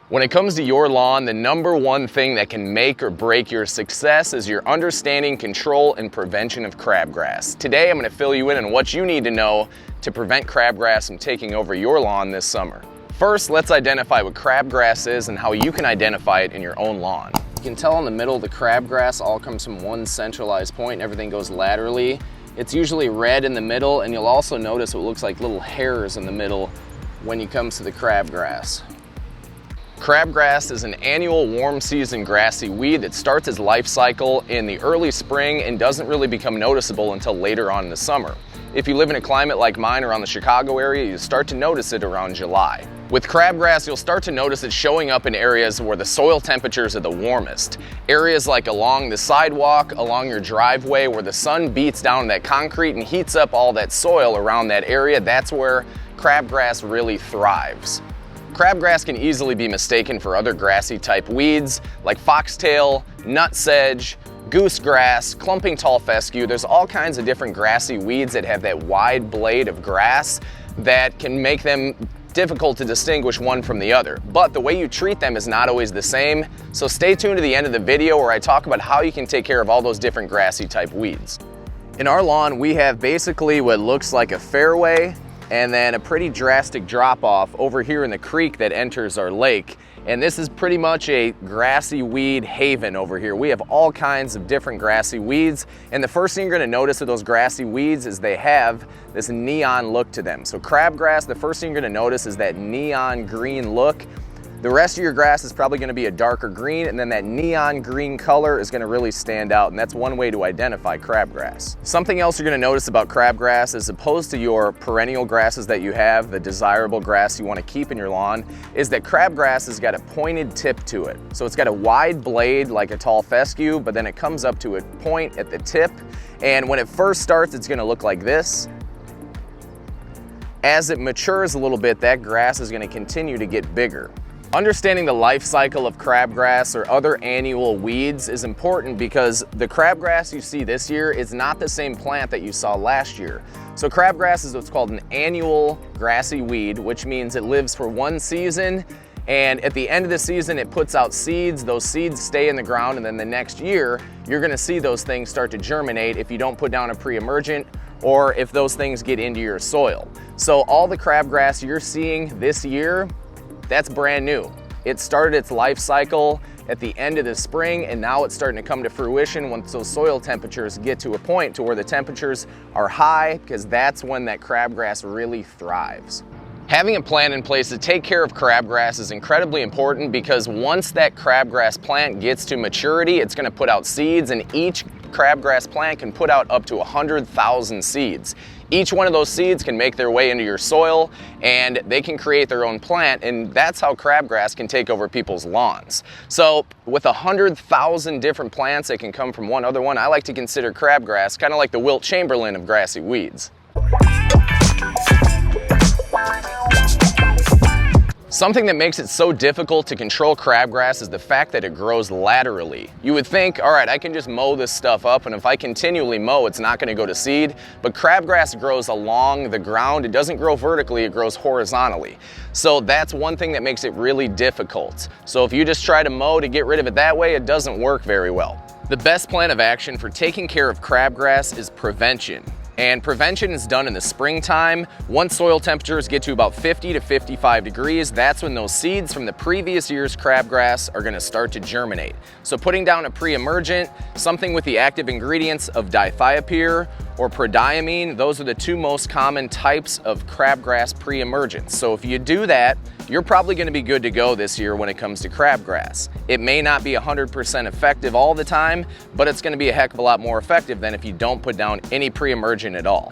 When it comes to your lawn, the number one thing that can make or break your success is your understanding, control, and prevention of crabgrass. Today, I'm going to fill you in on what you need to know to prevent crabgrass from taking over your lawn this summer. First, let's identify what crabgrass is and how you can identify it in your own lawn. You can tell in the middle the crabgrass all comes from one centralized point and everything goes laterally. It's usually red in the middle, and you'll also notice what looks like little hairs in the middle when it comes to the crabgrass. Crabgrass is an annual warm season grassy weed that starts its life cycle in the early spring and doesn't really become noticeable until later on in the summer. If you live in a climate like mine around the Chicago area, you start to notice it around July. With crabgrass, you'll start to notice it showing up in areas where the soil temperatures are the warmest. Areas like along the sidewalk, along your driveway, where the sun beats down that concrete and heats up all that soil around that area, that's where crabgrass really thrives. Crabgrass can easily be mistaken for other grassy type weeds like foxtail, nutsedge, goosegrass, clumping tall fescue. There's all kinds of different grassy weeds that have that wide blade of grass that can make them difficult to distinguish one from the other. But the way you treat them is not always the same, so stay tuned to the end of the video where I talk about how you can take care of all those different grassy type weeds. In our lawn, we have basically what looks like a fairway and then a pretty drastic drop off over here in the creek that enters our lake. And this is pretty much a grassy weed haven over here. We have all kinds of different grassy weeds. And the first thing you're gonna notice of those grassy weeds is they have this neon look to them. So crabgrass, the first thing you're gonna notice is that neon green look. The rest of your grass is probably gonna be a darker green, and then that neon green color is gonna really stand out, and that's one way to identify crabgrass. Something else you're gonna notice about crabgrass, as opposed to your perennial grasses that you have, the desirable grass you wanna keep in your lawn, is that crabgrass has got a pointed tip to it. So it's got a wide blade like a tall fescue, but then it comes up to a point at the tip, and when it first starts, it's gonna look like this. As it matures a little bit, that grass is gonna continue to get bigger. Understanding the life cycle of crabgrass or other annual weeds is important because the crabgrass you see this year is not the same plant that you saw last year. So crabgrass is what's called an annual grassy weed, which means it lives for one season, and at the end of the season it puts out seeds. Those seeds stay in the ground, and then the next year you're gonna see those things start to germinate if you don't put down a pre-emergent or if those things get into your soil. So all the crabgrass you're seeing this year, that's brand new. It started its life cycle at the end of the spring, and now it's starting to come to fruition once those soil temperatures get to a point to where the temperatures are high, because that's when that crabgrass really thrives. Having a plan in place to take care of crabgrass is incredibly important, because once that crabgrass plant gets to maturity, it's gonna put out seeds, and each crabgrass plant can put out up to 100,000 seeds. Each one of those seeds can make their way into your soil, and they can create their own plant, and that's how crabgrass can take over people's lawns. So with 100,000 different plants that can come from one other one, I like to consider crabgrass kind of like the Wilt Chamberlain of grassy weeds. Something that makes it so difficult to control crabgrass is the fact that it grows laterally. You would think, all right, I can just mow this stuff up, and if I continually mow, it's not gonna go to seed, but crabgrass grows along the ground. It doesn't grow vertically, it grows horizontally. So that's one thing that makes it really difficult. So if you just try to mow to get rid of it that way, it doesn't work very well. The best plan of action for taking care of crabgrass is prevention. And prevention is done in the springtime. Once soil temperatures get to about 50 to 55 degrees, that's when those seeds from the previous year's crabgrass are gonna start to germinate. So putting down a pre-emergent, something with the active ingredients of dithiopyr or prodiamine, those are the two most common types of crabgrass pre-emergents. So if you do that, you're probably gonna be good to go this year when it comes to crabgrass. It may not be 100% effective all the time, but it's gonna be a heck of a lot more effective than if you don't put down any pre-emergent at all.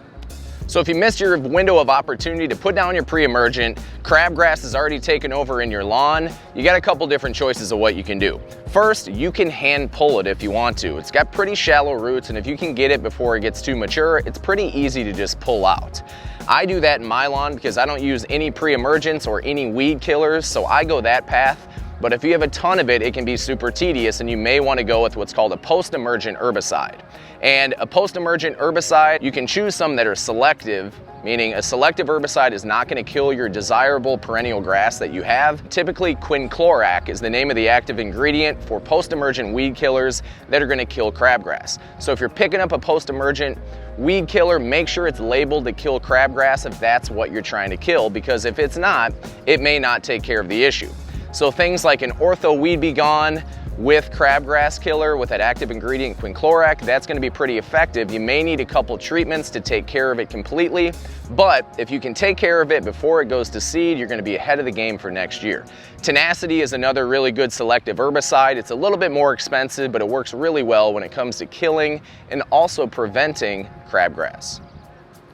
So if you missed your window of opportunity to put down your pre-emergent, crabgrass has already taken over in your lawn, you got a couple different choices of what you can do. First, you can hand pull it if you want to. It's got pretty shallow roots, and if you can get it before it gets too mature, it's pretty easy to just pull out. I do that in my lawn because I don't use any pre-emergents or any weed killers, so I go that path. But if you have a ton of it, it can be super tedious, and you may want to go with what's called a post-emergent herbicide. And a post-emergent herbicide, you can choose some that are selective, meaning a selective herbicide is not going to kill your desirable perennial grass that you have. Typically, quinclorac is the name of the active ingredient for post-emergent weed killers that are going to kill crabgrass. So if you're picking up a post-emergent weed killer, make sure it's labeled to kill crabgrass if that's what you're trying to kill, because if it's not, it may not take care of the issue. So things like an Ortho Weed Be Gone with crabgrass killer with that active ingredient quinclorac, that's going to be pretty effective. You may need a couple treatments to take care of it completely, but if you can take care of it before it goes to seed, you're going to be ahead of the game for next year. Tenacity is another really good selective herbicide. It's a little bit more expensive, but it works really well when it comes to killing and also preventing crabgrass.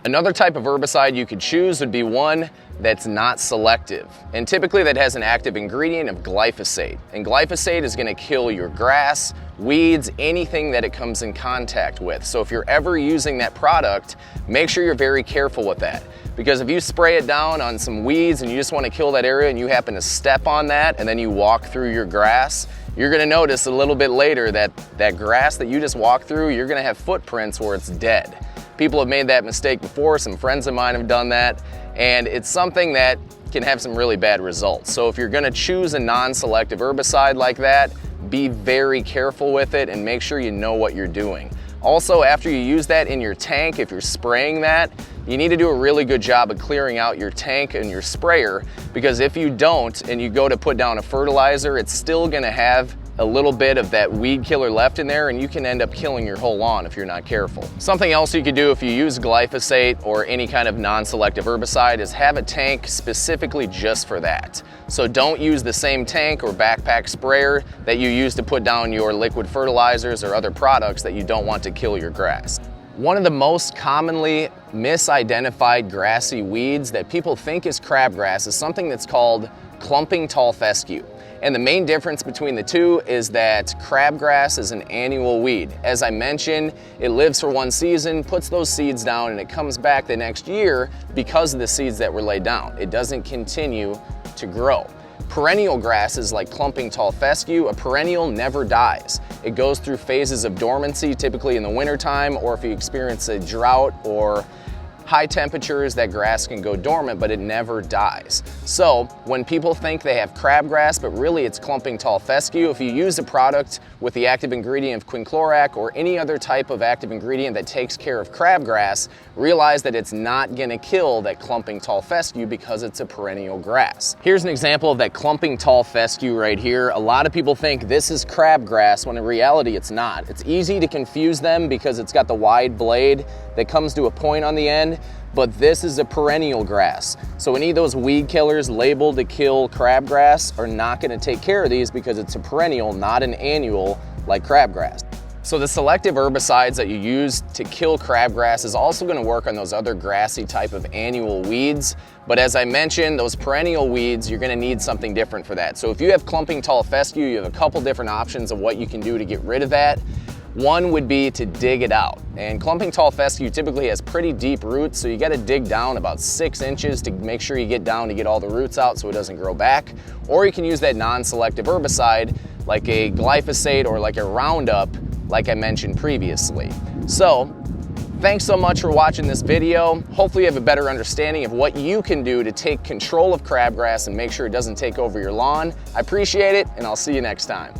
Another type of herbicide you could choose would be one that's not selective, and typically that has an active ingredient of glyphosate. And glyphosate is going to kill your grass, weeds, anything that it comes in contact with. So if you're ever using that product, make sure you're very careful with that, because if you spray it down on some weeds and you just want to kill that area and you happen to step on that and then you walk through your grass, you're going to notice a little bit later that that grass that you just walked through, you're going to have footprints where it's dead. People have made that mistake before. Some friends of mine have done that, and it's something that can have some really bad results. So if you're going to choose a non-selective herbicide like that, be very careful with it and make sure you know what you're doing. Also, after you use that in your tank, if you're spraying that, you need to do a really good job of clearing out your tank and your sprayer, because if you don't and you go to put down a fertilizer, it's still going to have a little bit of that weed killer left in there, and you can end up killing your whole lawn if you're not careful. Something else you could do if you use glyphosate or any kind of non-selective herbicide is have a tank specifically just for that. So don't use the same tank or backpack sprayer that you use to put down your liquid fertilizers or other products that you don't want to kill your grass. One of the most commonly misidentified grassy weeds that people think is crabgrass is something that's called clumping tall fescue. And the main difference between the two is that crabgrass is an annual weed. As I mentioned, it lives for one season, puts those seeds down, and it comes back the next year because of the seeds that were laid down. It doesn't continue to grow. Perennial grasses like clumping tall fescue, a perennial never dies. It goes through phases of dormancy, typically in the wintertime, or if you experience a drought or high temperatures, that grass can go dormant, but it never dies. So when people think they have crabgrass, but really it's clumping tall fescue, if you use a product with the active ingredient of quinclorac or any other type of active ingredient that takes care of crabgrass, realize that it's not gonna kill that clumping tall fescue because it's a perennial grass. Here's an example of that clumping tall fescue right here. A lot of people think this is crabgrass when in reality it's not. It's easy to confuse them because it's got the wide blade that comes to a point on the end, but this is a perennial grass. So any of those weed killers labeled to kill crabgrass are not going to take care of these because it's a perennial, not an annual like crabgrass. So the selective herbicides that you use to kill crabgrass is also going to work on those other grassy type of annual weeds. But as I mentioned, those perennial weeds, you're going to need something different for that. So if you have clumping tall fescue, you have a couple different options of what you can do to get rid of that. One would be to dig it out. And clumping tall fescue typically has pretty deep roots, so you got to dig down about 6 inches to make sure you get down to get all the roots out so it doesn't grow back. Or you can use that non-selective herbicide like a glyphosate or like a Roundup, like I mentioned previously. So thanks so much for watching this video. Hopefully you have a better understanding of what you can do to take control of crabgrass and make sure it doesn't take over your lawn. I appreciate it, and I'll see you next time.